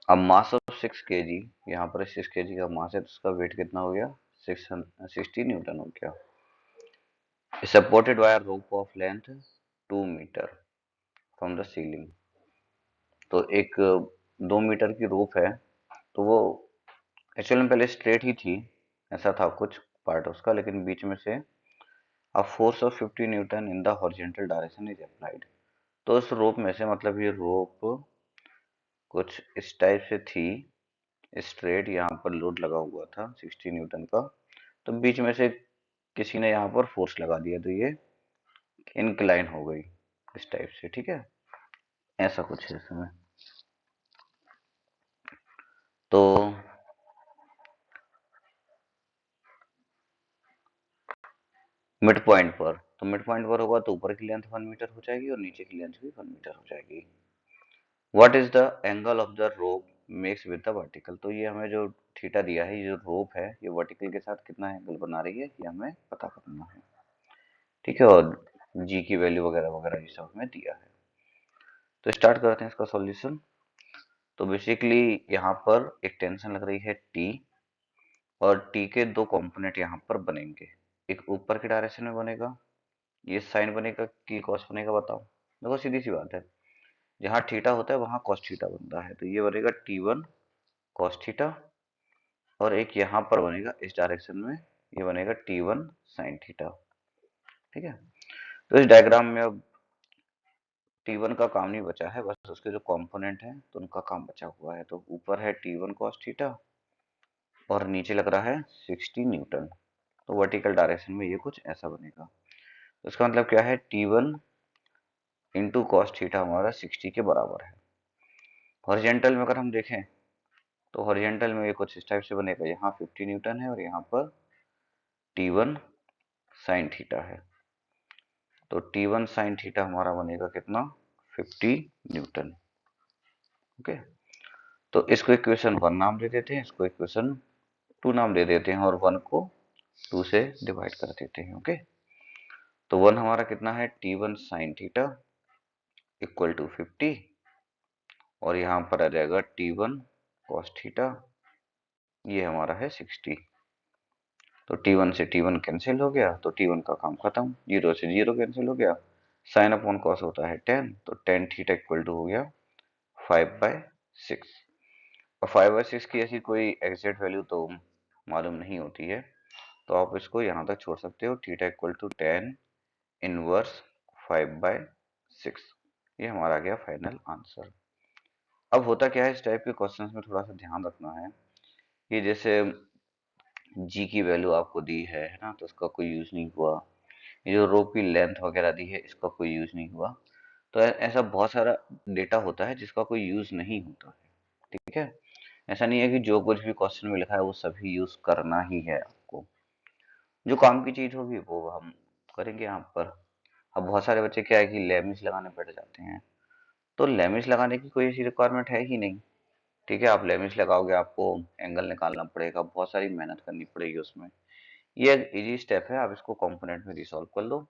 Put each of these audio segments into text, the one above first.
अब mass of 6 kg, यहाँ पर 6 kg का मास है तो उसका वेट कितना हो गया, 60 न्यूटन हो गया। Supported by rope of length 2 metre from the ceiling. तो एक 2 मीटर की रोप है, तो वो एक्चुअली में पहले स्ट्रेट ही थी, ऐसा था कुछ पार्ट उसका, लेकिन बीच में से a force of 50 Newton in the horizontal direction is applied. तो उस रोप में से, मतलब ये रोप कुछ इस टाइप से थी, स्ट्रेट, यहाँ पर लोड लगा हुआ था 60 न्यूटन का, तो बीच में से किसी ने यहाँ पर फोर्स लगा दिया तो ये इंक्लाइन हो गई इस टाइप से, ठीक है, ऐसा कुछ है इसमें। तो मिड पॉइंट पर, तो मिड पॉइंट पर होगा तो ऊपर की लेंथ 1 मीटर हो जाएगी और नीचे की लेंथ भी 1 मीटर हो जाएगी। What is the angle of the rope makes with the vertical. तो ये हमें जो थीटा दिया है, ये जो रोप है ये वर्टिकल के साथ कितना एंगल बना रही है ये हमें पता करना है, ठीक है, और जी की वैल्यू वगैरह वगैरह ये सब हमें दिया है। तो स्टार्ट करते हैं इसका सॉल्यूशन। तो बेसिकली यहाँ पर एक टेंशन लग रही है टी, और टी के दो कंपोनेंट यहाँ पर बनेंगे। एक ऊपर के डायरेक्शन में बनेगा, ये साइन बनेगा कि कॉस बनेगा, बताओ। देखो सीधी सी बात है, जहाँ थीटा होता है वहां कॉस थीटा बनता है, तो ये बनेगा T1 कॉस थीटा, और एक यहाँ पर बनेगा इस डायरेक्शन में, ये बनेगा T1 साइन थीटा, ठीक है। तो इस डायग्राम में अब T1 का काम नहीं बचा है, बस उसके जो कंपोनेंट हैं तो उनका काम बचा हुआ है। तो ऊपर है T1 कॉस थीटा और नीचे लग रहा है 60 न्यूटन। तो वर्टिकल डायरेक्शन में ये कुछ ऐसा बनेगा। तो इसका मतलब क्या है, T1 इंटू कॉस थीटा हमारा 60 के बराबर है। हॉरिजेंटल में अगर हम देखें तो हॉरिजेंटल में ये कुछ इस टाइप से बनेगा, यहाँ 50 न्यूटन है और यहाँ पर T1 साइन थीटा है। तो T1 साइन थीटा हमारा बनेगा कितना, 50 न्यूटन, ओके। तो इसको इक्वेशन 1 नाम दे देते हैं, इसको इक्वेशन 2 नाम दे देते हैं, और 1 को 2 से डिवाइड कर देते हैं, ओके। तो 1 हमारा कितना है, T1 sine theta equal to 50, और यहाँ पर आ जाएगा T1 कॉस थीटा, ये हमारा है 60। तो T1 से T1 कैंसिल हो गया, तो T1 का काम खत्म, 0 से 0 कैंसिल हो गया, साइन अपॉन कॉस होता है 10, तो tan थीटा इक्वल टू हो गया 5/6। और 5/6 की ऐसी कोई एग्जैक्ट वैल्यू तो मालूम नहीं होती है, तो आप इसको यहाँ तक छोड़ सकते हो, theta equal to tan inverse 5/6। ये हमारा गया फाइनल आंसर। अब होता क्या है, इस टाइप के क्वेश्चंस में थोड़ा सा ध्यान रखना है कि जैसे जी की वैल्यू आपको दी है ना, तो उसका कोई यूज नहीं हुआ, ये जो रो की लेंथ वगैरह दी है इसका कोई यूज नहीं हुआ, तो ऐसा बहुत सारा डेटा होता है जिसका कोई यूज नहीं होता है, ठीक है। ऐसा नहीं है कि जो कुछ भी क्वेश्चन में लिखा है वो सभी यूज करना ही है आपको, जो काम की चीज होगी वो हम करेंगे यहाँ पर। अब बहुत सारे बच्चे क्या है कि लेमिस लगाने बैठ जाते हैं, तो लेमिस लगाने की कोई ऐसी रिक्वायरमेंट है ही नहीं, ठीक है। आप लेमिस लगाओगे आपको एंगल निकालना पड़ेगा, बहुत सारी मेहनत करनी पड़ेगी उसमें। ये एक इजी स्टेप है, आप इसको कंपोनेंट में रिसॉल्व कर लो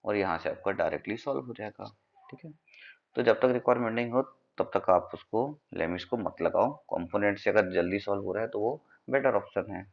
और यहाँ से आपका डायरेक्टली सॉल्व हो जाएगा, ठीक है। तो जब तक रिक्वायरमेंट नहीं हो तब तक आप उसको लेमिस को मत लगाओ, कंपोनेंट से अगर जल्दी सॉल्व हो रहा है तो वो बेटर ऑप्शन है।